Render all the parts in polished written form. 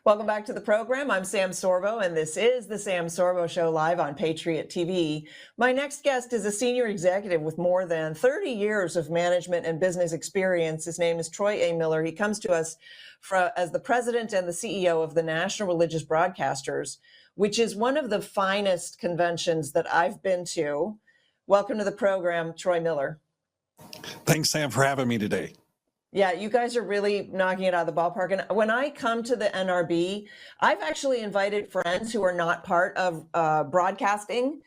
Welcome back to the program. I'm Sam Sorbo, and this is the Sam Sorbo Show live on Patriot TV. My next guest is a senior executive with more than 30 years of management and business experience. His name is Troy A. Miller. He comes to us as the president and the CEO of the National Religious Broadcasters, which is one of the finest conventions that I've been to. Welcome to the program, Troy Miller. Thanks, Sam, for having me today. Yeah, you guys are really knocking it out of the ballpark. And when I come to the NRB, I've actually invited friends who are not part of broadcasting,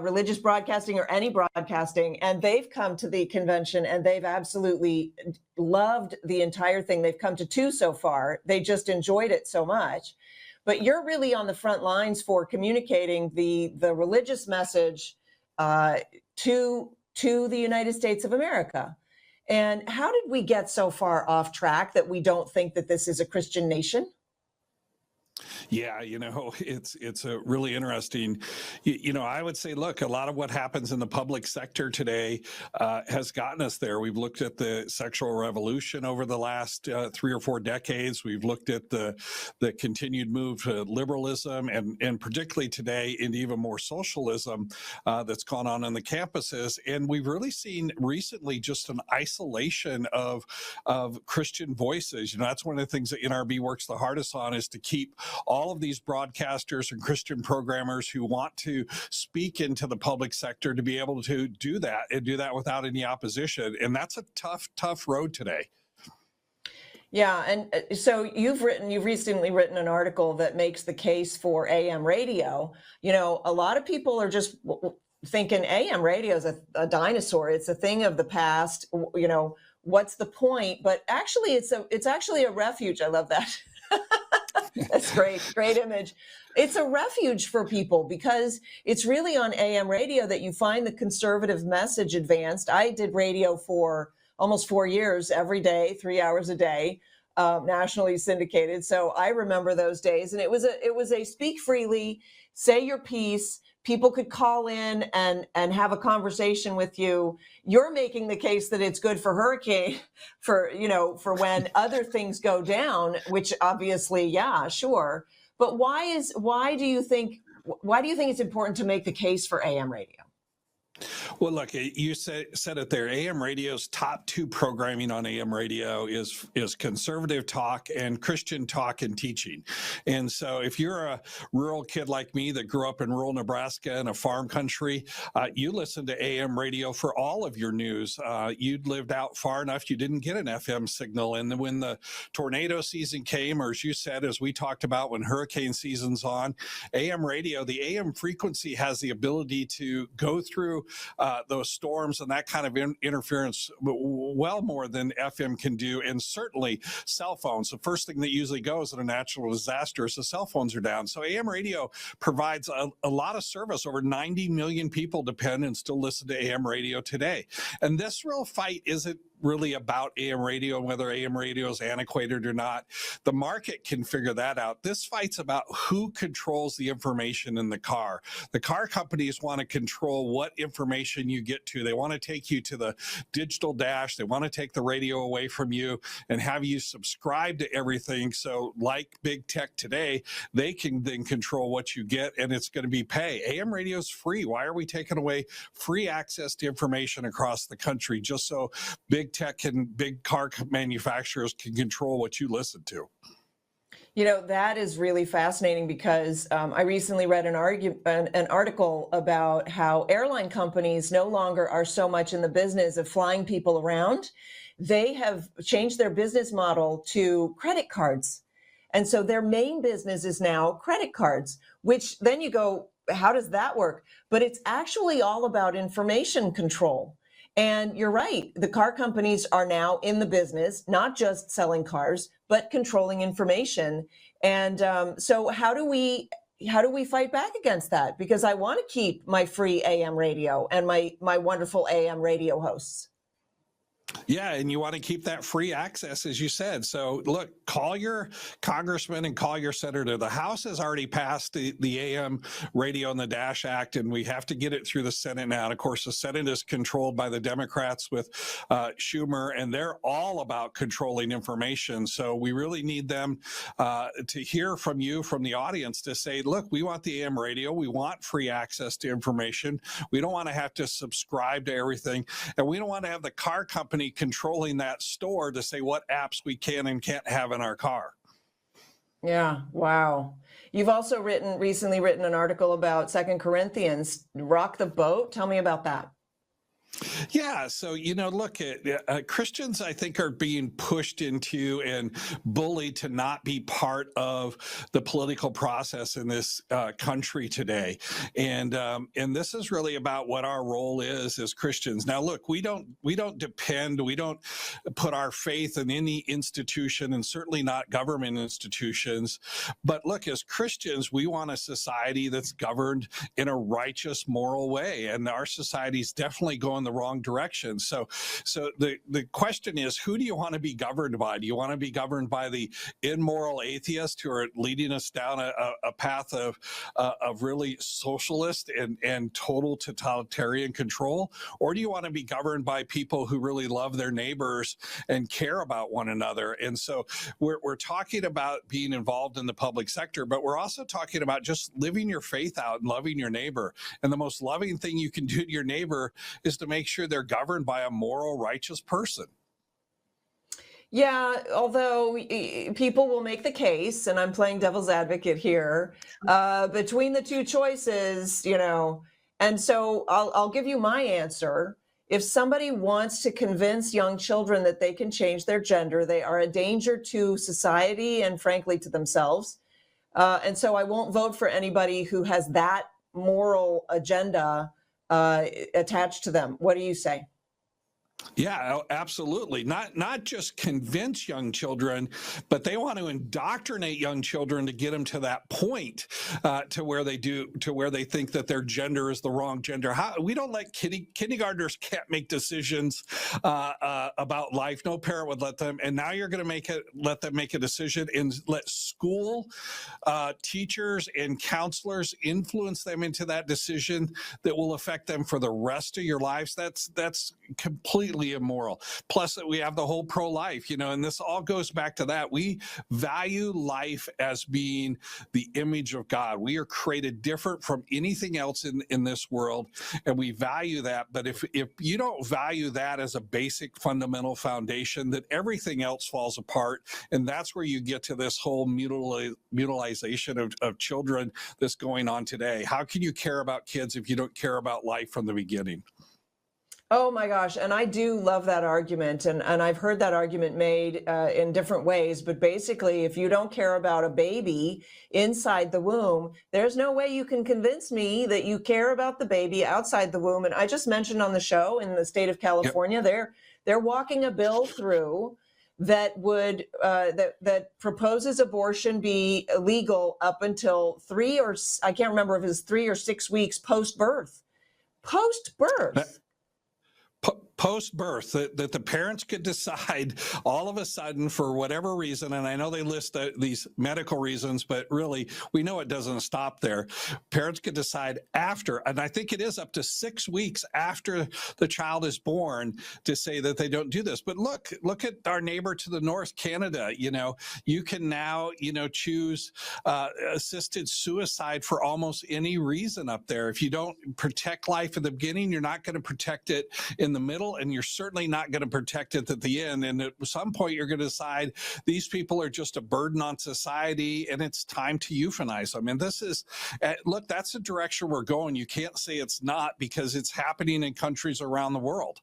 religious broadcasting or any broadcasting, and they've come to the convention and they've absolutely loved the entire thing. They've come to two so far. They just enjoyed it so much. But you're really on the front lines for communicating the religious message to the United States of America. And how did we get so far off track that we don't think that this is a Christian nation? Yeah, it's a really interesting, I would say, look, a lot of what happens in the public sector today has gotten us there. We've looked at the sexual revolution over the last 3 or 4 decades. We've looked at the continued move to liberalism and particularly today into even more socialism that's gone on in the campuses. And we've really seen recently just an isolation of Christian voices. That's one of the things that NRB works the hardest on, is to keep all of these broadcasters and Christian programmers who want to speak into the public sector to be able to do that and do that without any opposition. And that's a tough road today. Yeah. And so you've recently written an article that makes the case for AM radio. A lot of people are just thinking AM radio is a dinosaur. It's a thing of the past. What's the point? But actually, it's actually a refuge. I love that. That's great image. It's a refuge for people because it's really on AM radio that you find the conservative message advanced. I did radio for almost 4 years, every day, 3 hours a day, nationally syndicated. So I remember those days, and it was a speak freely, say your piece. People could call in and have a conversation with you. You're making the case that it's good for hurricane, for when other things go down, which obviously, yeah, sure. But why do you think it's important to make the case for AM radio? Well, look, you said it there. AM radio's top 2 programming on AM radio is conservative talk and Christian talk and teaching. And so if you're a rural kid like me that grew up in rural Nebraska in a farm country, you listen to AM radio for all of your news. You'd lived out far enough, you didn't get an FM signal. And when the tornado season came, or as you said, as we talked about, when hurricane season's on, AM radio, the AM frequency has the ability to go through those storms and that kind of interference well more than FM can do. And certainly cell phones, the first thing that usually goes in a natural disaster is the cell phones are down. So AM radio provides a lot of service. Over 90 million people depend and still listen to AM radio today. And this real fight isn't really about AM radio and whether AM radio is antiquated or not. The market can figure that out. This fight's about who controls the information in the car. The car companies want to control what information you get to. They want to take you to the digital dash. They want to take the radio away from you and have you subscribe to everything. So like big tech today, they can then control what you get, and it's going to be pay. AM radio is free. Why are we taking away free access to information across the country just so big tech and big car manufacturers can control what you listen to? That is really fascinating because I recently read an article about how airline companies no longer are so much in the business of flying people around. They have changed their business model to credit cards. And so their main business is now credit cards, which then you go, how does that work? But it's actually all about information control. And you're right. The car companies are now in the business, not just selling cars, but controlling information. And so how do we fight back against that? Because I want to keep my free AM radio and my wonderful AM radio hosts. Yeah, and you want to keep that free access, as you said. So, look, call your congressman and call your senator. The House has already passed the AM Radio on the Dash Act, and we have to get it through the Senate now. And of course, the Senate is controlled by the Democrats with Schumer, and they're all about controlling information. So, we really need them to hear from you, from the audience, to say, look, we want the AM radio. We want free access to information. We don't want to have to subscribe to everything. And we don't want to have the car company controlling that store to say what apps we can and can't have in our car. Yeah, wow. You've also recently written an article about Second Corinthians. Rock the boat. Tell me about that. Yeah, so look, at Christians, I think, are being pushed into and bullied to not be part of the political process in this country today, and this is really about what our role is as Christians. Now, look, we don't put our faith in any institution, and certainly not government institutions. But look, as Christians, we want a society that's governed in a righteous, moral way, and our society is definitely going the wrong direction. So the question is, who do you want to be governed by? Do you want to be governed by the immoral atheists who are leading us down a path of really socialist and total totalitarian control? Or do you want to be governed by people who really love their neighbors and care about one another? And so we're talking about being involved in the public sector, but we're also talking about just living your faith out and loving your neighbor. And the most loving thing you can do to your neighbor is to make sure they're governed by a moral, righteous person. Yeah, although people will make the case, and I'm playing devil's advocate here, between the two choices, and so I'll give you my answer. If somebody wants to convince young children that they can change their gender, they are a danger to society and frankly to themselves. And so I won't vote for anybody who has that moral agenda attached to them. What do you say? Yeah, absolutely. Not just convince young children, but they want to indoctrinate young children to get them to that point, to where they think that their gender is the wrong gender. We don't let kindergartners can't make decisions about life. No parent would let them. And now you're going to let them make a decision and let school teachers and counselors influence them into that decision that will affect them for the rest of your lives. That's completely immoral. Plus, we have the whole pro-life, and this all goes back to that. We value life as being the image of God. We are created different from anything else in this world, and we value that. But if you don't value that as a basic fundamental foundation, then everything else falls apart. And that's where you get to this whole mutilization of children that's going on today. How can you care about kids if you don't care about life from the beginning? Oh my gosh. And I do love that argument. And I've heard that argument made in different ways. But basically, if you don't care about a baby inside the womb, there's no way you can convince me that you care about the baby outside the womb. And I just mentioned on the show, in the state of California, they're walking a bill through that would that proposes abortion be illegal up until I can't remember if it's 3 or 6 weeks post-birth. Post-birth. Post-birth, that the parents could decide all of a sudden, for whatever reason, and I know they list these medical reasons, but really we know it doesn't stop there. Parents could decide after, and I think it is up to 6 weeks after the child is born, to say that they don't do this. But look at our neighbor to the north, Canada. You can now choose assisted suicide for almost any reason up there. If you don't protect life at the beginning, you're not going to protect it in the middle, and you're certainly not going to protect it at the end. And at some point, you're going to decide these people are just a burden on society, and it's time to euthanize them. And look, that's the direction we're going. You can't say it's not, because it's happening in countries around the world.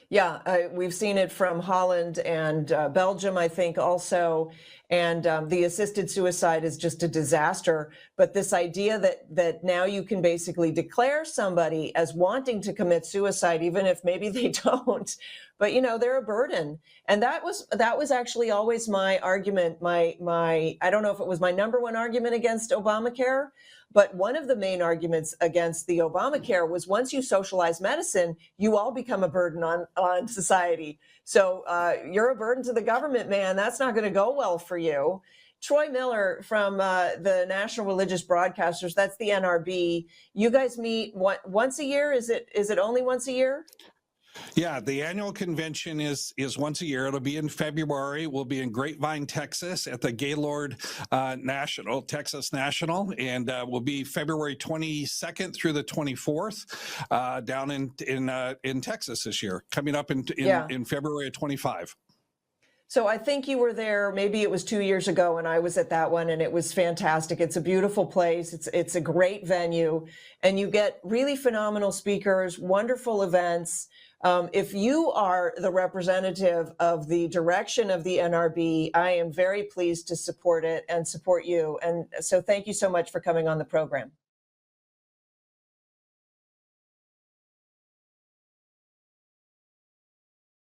Yeah, we've seen it from Holland and Belgium, I think, also. And the assisted suicide is just a disaster. But this idea that now you can basically declare somebody as wanting to commit suicide, even if maybe they don't, but they're a burden. And that was actually always my argument. I don't know if it was my number one argument against Obamacare, But one of the main arguments against the Obamacare was once you socialize medicine, you all become a burden on society. So you're a burden to the government, man. That's not going to go well for you. Troy Miller from the National Religious Broadcasters, that's the NRB. You guys meet once a year? Is it only once a year? Yeah, the annual convention is once a year. It'll be in February. We'll be in Grapevine, Texas, at the Gaylord Texas National, and we'll be February 22nd through the 24th down in Texas this year. Coming up in February of 25. So I think you were there, maybe it was 2 years ago, and I was at that one, and it was fantastic. It's a beautiful place. It's a great venue, and you get really phenomenal speakers, wonderful events. If you are the representative of the direction of the NRB, I am very pleased to support it and support you. And so thank you so much for coming on the program.